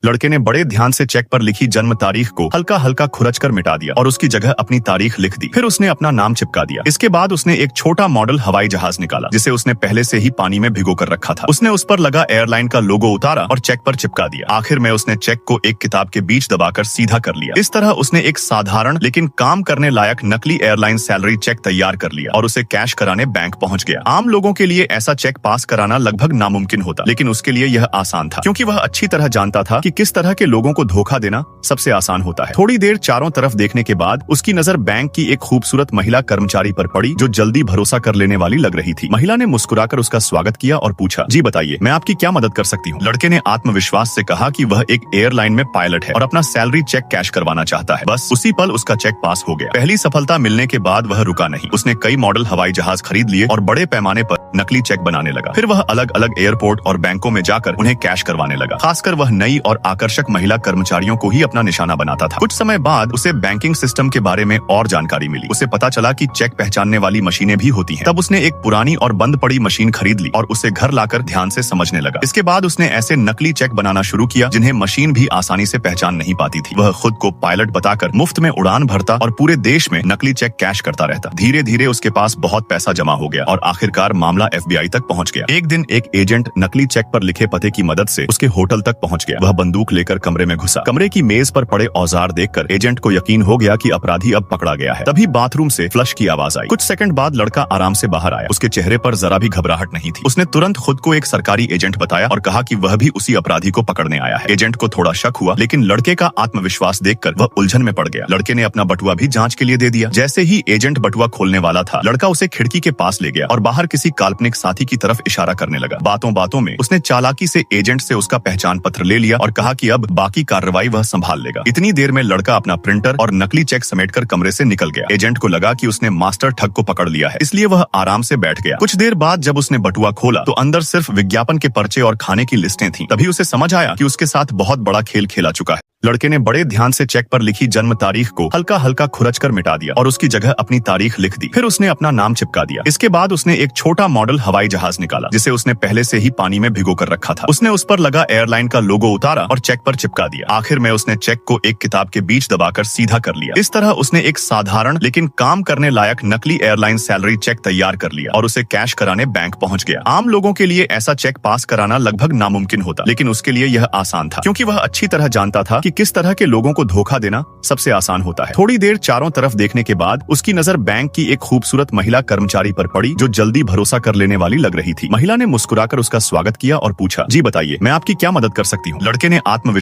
लड़के ने बड़े ध्यान से चेक पर लिखी जन्म तारीख को हल्का हल्का खुरचकर मिटा दिया और उसकी जगह अपनी तारीख लिख दी। फिर उसने अपना नाम चिपका दिया। इसके बाद उसने एक छोटा मॉडल हवाई जहाज निकाला जिसे उसने पहले से ही पानी में भिगो कर रखा था। उसने उस पर लगा एयरलाइन का लोगो उतारा और चेक पर चिपका दिया। आखिर में उसने चेक को एक किताब के बीच दबाकर सीधा कर लिया। इस तरह उसने एक साधारण लेकिन काम करने लायक नकली एयरलाइन सैलरी चेक तैयार कर लिया और उसे कैश कराने बैंक पहुंच गया। आम लोगों के लिए ऐसा चेक पास कराना लगभग नामुमकिन होता, लेकिन उसके लिए यह आसान था क्योंकि वह अच्छी तरह जानता था कि किस तरह के लोगों को धोखा देना सबसे आसान होता है। थोड़ी देर चारों तरफ देखने के बाद उसकी नजर बैंक की एक खूबसूरत महिला कर्मचारी पर पड़ी जो जल्दी भरोसा कर लेने वाली लग रही थी। महिला ने मुस्कुराकर उसका स्वागत किया और पूछा, जी बताइए, मैं आपकी क्या मदद कर सकती हूँ? लड़के ने आत्मविश्वास से कहा कि वह एक एयरलाइन में पायलट है और अपना सैलरी चेक कैश करवाना चाहता है। बस उसी पल उसका चेक पास हो गया। पहली सफलता मिलने के बाद वह रुका नहीं। उसने कई मॉडल हवाई जहाज खरीद लिए और बड़े पैमाने पर नकली चेक बनाने लगा। फिर वह अलग अलग एयरपोर्ट और बैंकों में जाकर उन्हें कैश करवाने लगा। खासकर वह नई और आकर्षक महिला कर्मचारियों को ही अपना निशाना बनाता था। कुछ समय बाद उसे बैंकिंग सिस्टम के बारे में और जानकारी मिली। उसे पता चला कि चेक पहचानने वाली मशीनें भी होती हैं। तब उसने एक पुरानी और बंद पड़ी मशीन खरीद ली और उसे घर लाकर ध्यान से समझने लगा। इसके बाद उसने ऐसे नकली चेक बनाना शुरू किया जिन्हें मशीन भी आसानी से पहचान नहीं पाती थी। वह खुद को पायलट बताकर मुफ्त में उड़ान भरता और पूरे देश में नकली चेक कैश करता रहता। धीरे धीरे उसके पास बहुत पैसा जमा हो गया और आखिरकार मामला FBI तक पहुंच गया। एक दिन एक एजेंट नकली चेक पर लिखे पते की मदद से उसके होटल तक पहुंच गया। वह बंदूक लेकर कमरे में घुसा। कमरे की मेज पर पड़े औजार देखकर एजेंट को यकीन हो गया कि अपराधी अब पकड़ा गया है। तभी बाथरूम से फ्लश की आवाज आई। कुछ सेकंड बाद लड़का आराम से बाहर आया। उसके चेहरे पर जरा भी घबराहट नहीं थी। उसने तुरंत खुद को एक सरकारी एजेंट बताया और कहा कि वह भी उसी अपराधी को पकड़ने आया है। एजेंट को थोड़ा शक हुआ, लेकिन लड़के का आत्मविश्वास देखकर वह उलझन में पड़ गया। लड़के ने अपना बटुआ भी जांच के लिए दे दिया। जैसे ही एजेंट बटुआ खोलने वाला था, लड़का उसे खिड़की के पास ले गया और बाहर किसी काल्पनिक साथी की तरफ इशारा करने लगा। बातों बातों में उसने चालाकी से एजेंट से उसका पहचान पत्र ले लिया और कहा कि अब बाकी कार्रवाई वह संभाल लेगा। इतनी देर में लड़का अपना प्रिंटर और नकली चेक समेटकर कमरे से निकल गया। एजेंट को लगा कि उसने मास्टर ठग को पकड़ लिया है, इसलिए वह आराम से बैठ गया। कुछ देर बाद जब उसने बटुआ खोला तो अंदर सिर्फ विज्ञापन के पर्चे और खाने की लिस्टें थीं। तभी उसे समझ आया कि उसके साथ बहुत बड़ा खेल खेला चुका है। लड़के ने बड़े ध्यान से चेक पर लिखी जन्म तारीख को हल्का हल्का खुरचकर मिटा दिया और उसकी जगह अपनी तारीख लिख दी। फिर उसने अपना नाम चिपका दिया। इसके बाद उसने एक छोटा मॉडल हवाई जहाज निकाला जिसे उसने पहले से ही पानी में भिगो कर रखा था। उसने उस पर लगा एयरलाइन का लोगो उतारा और चेक पर चिपका दिया। आखिर में उसने चेक को एक किताब के बीच दबाकर सीधा कर लिया। इस तरह उसने एक साधारण लेकिन काम करने लायक नकली एयरलाइन सैलरी चेक तैयार कर लिया और उसे कैश कराने बैंक पहुंच गया। आम लोगों के लिए ऐसा चेक पास कराना लगभग नामुमकिन होता, लेकिन उसके लिए यह आसान था क्योंकि वह अच्छी तरह जानता था कि किस तरह के लोगों को धोखा देना सबसे आसान होता है। थोड़ी देर चारों तरफ देखने के बाद उसकी नजर बैंक की एक खूबसूरत महिला कर्मचारी पर पड़ी जो जल्दी भरोसा कर लेने वाली लग रही थी। महिला ने मुस्कुराकर उसका स्वागत किया और पूछा, जी बताइए, मैं आपकी क्या मदद कर सकती हूँ? लड़के ने आत्मविश्वास